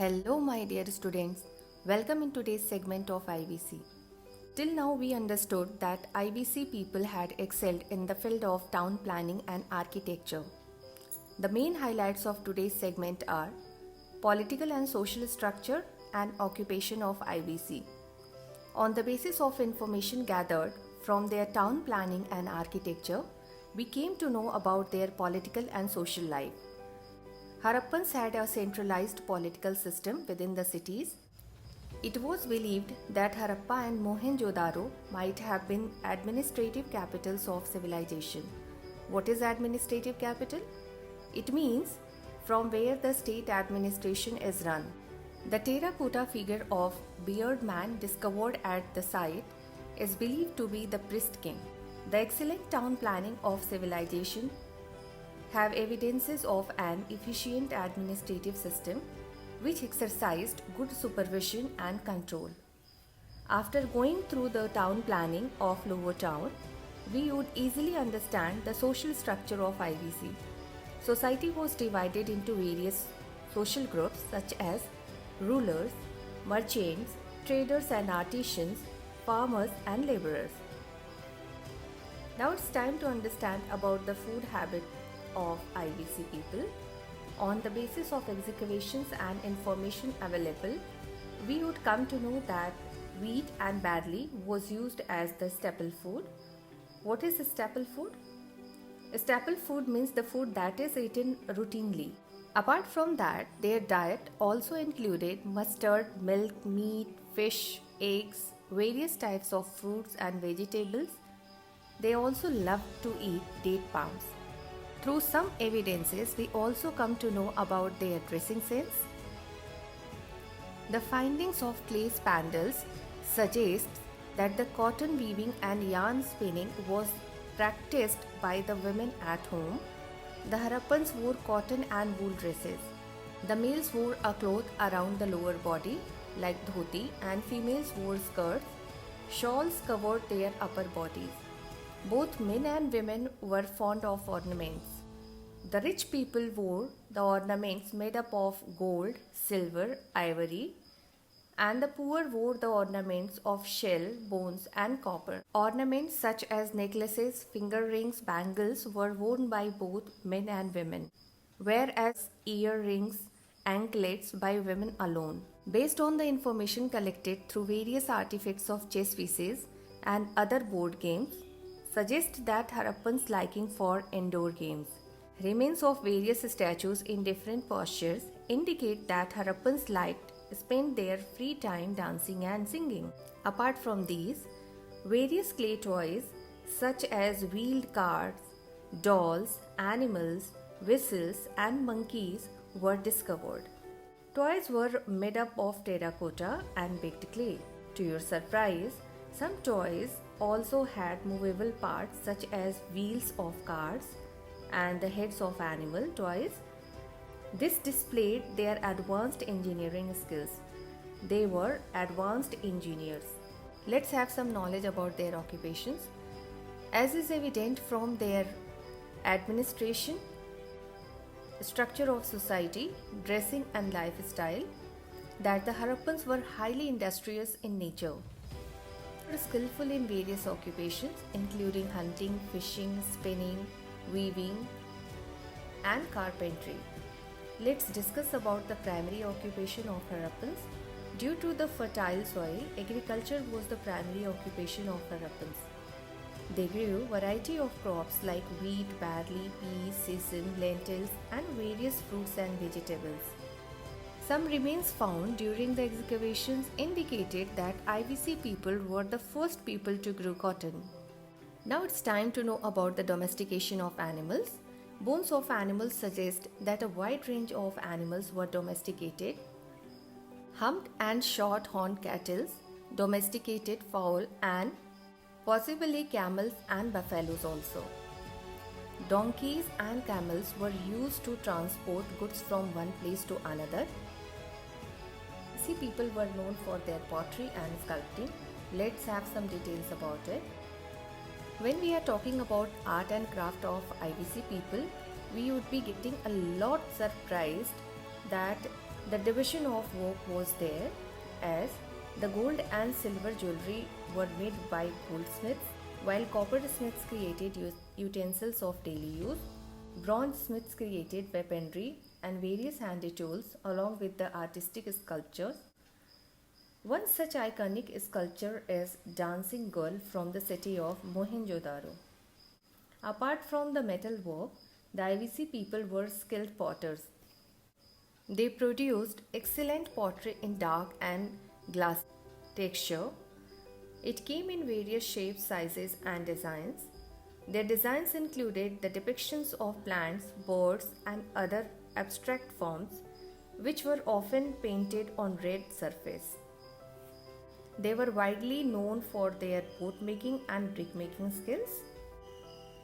Hello, my dear students. Welcome in today's segment of IBC. Till now, we understood that IBC people had excelled in the field of town planning and architecture. The main highlights of today's segment are political and social structure and occupation of IBC. On the basis of information gathered from their town planning and architecture, we came to know about their political and social life. Harappans had a centralized political system within the cities. It was believed that Harappa and Mohenjo-daro might have been administrative capitals of civilization. What is administrative capital? It means from where the state administration is run. The terracotta figure of beard man discovered at the site is believed to be the priest king. The excellent town planning of civilization have evidences of an efficient administrative system which exercised good supervision and control. After going through the town planning of Lower Town, we would easily understand the social structure of IBC. Society was divided into various social groups such as rulers, merchants, traders and artisans, farmers and laborers. Now it's time to understand about the food habit of IBC people. On the basis of excavations and information available, we would come to know that wheat and barley was used as the staple food. What is a staple food? A staple food means the food that is eaten routinely. Apart from that, their diet also included mustard, milk, meat, fish, eggs, various types of fruits and vegetables. They also loved to eat date palms. Through some evidences, we also come to know about their dressing sense. The findings of clay spandrels suggest that the cotton weaving and yarn spinning was practiced by the women at home. The Harappans wore cotton and wool dresses. The males wore a cloth around the lower body like dhoti and females wore skirts. Shawls covered their upper bodies. Both men and women were fond of ornaments. The rich people wore the ornaments made up of gold, silver, ivory, and the poor wore the ornaments of shell, bones, and copper. Ornaments such as necklaces, finger rings, bangles were worn by both men and women, whereas earrings, anklets by women alone. Based on the information collected through various artifacts of chess pieces and other board games, suggest that Harappans' liking for indoor games. Remains of various statues in different postures indicate that Harappans liked spend their free time dancing and singing. Apart from these, various clay toys such as wheeled carts, dolls, animals, whistles, and monkeys were discovered. Toys were made up of terracotta and baked clay. To your surprise, some toys also had movable parts such as wheels of cars and the heads of animal toys. This displayed their advanced engineering skills. They were advanced engineers. Let's have some knowledge about their occupations. As is evident from their administration, structure of society, dressing and lifestyle, that the Harappans were highly industrious in nature. They were skillful in various occupations including hunting, fishing, spinning, weaving, and carpentry. Let's discuss about the primary occupation of Harappans. Due to the fertile soil, agriculture was the primary occupation of Harappans. They grew variety of crops like wheat, barley, peas, sesame, lentils, and various fruits and vegetables. Some remains found during the excavations indicated that IBC people were the first people to grow cotton. Now it's time to know about the domestication of animals. Bones of animals suggest that a wide range of animals were domesticated. Humped and short-horned cattle, domesticated fowl, and possibly camels and buffaloes also. Donkeys and camels were used to transport goods from one place to another. IBC people were known for their pottery and sculpting. Let's have some details about it. When we are talking about art and craft of IBC people, we would be getting a lot surprised that The division of work was there, as the gold and silver jewelry were made by goldsmiths, while coppersmiths created utensils of daily use, bronzesmiths created weaponry and various handy tools along with the artistic sculptures. One such iconic sculpture is Dancing Girl from the city of Mohenjo-daro. Apart from the metal work, the IVC people were skilled potters. They produced excellent pottery in dark and glass texture. It came in various shapes, sizes, and designs. Their designs included the depictions of plants, birds, and other abstract forms, which were often painted on red surface. They were widely known for their boat making and brick making skills.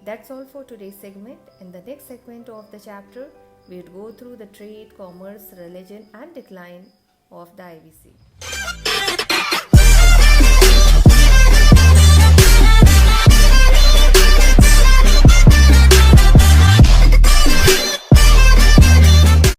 That's all for today's segment. In the next segment of the chapter, we'll go through the trade, commerce, religion, and decline of the IVC.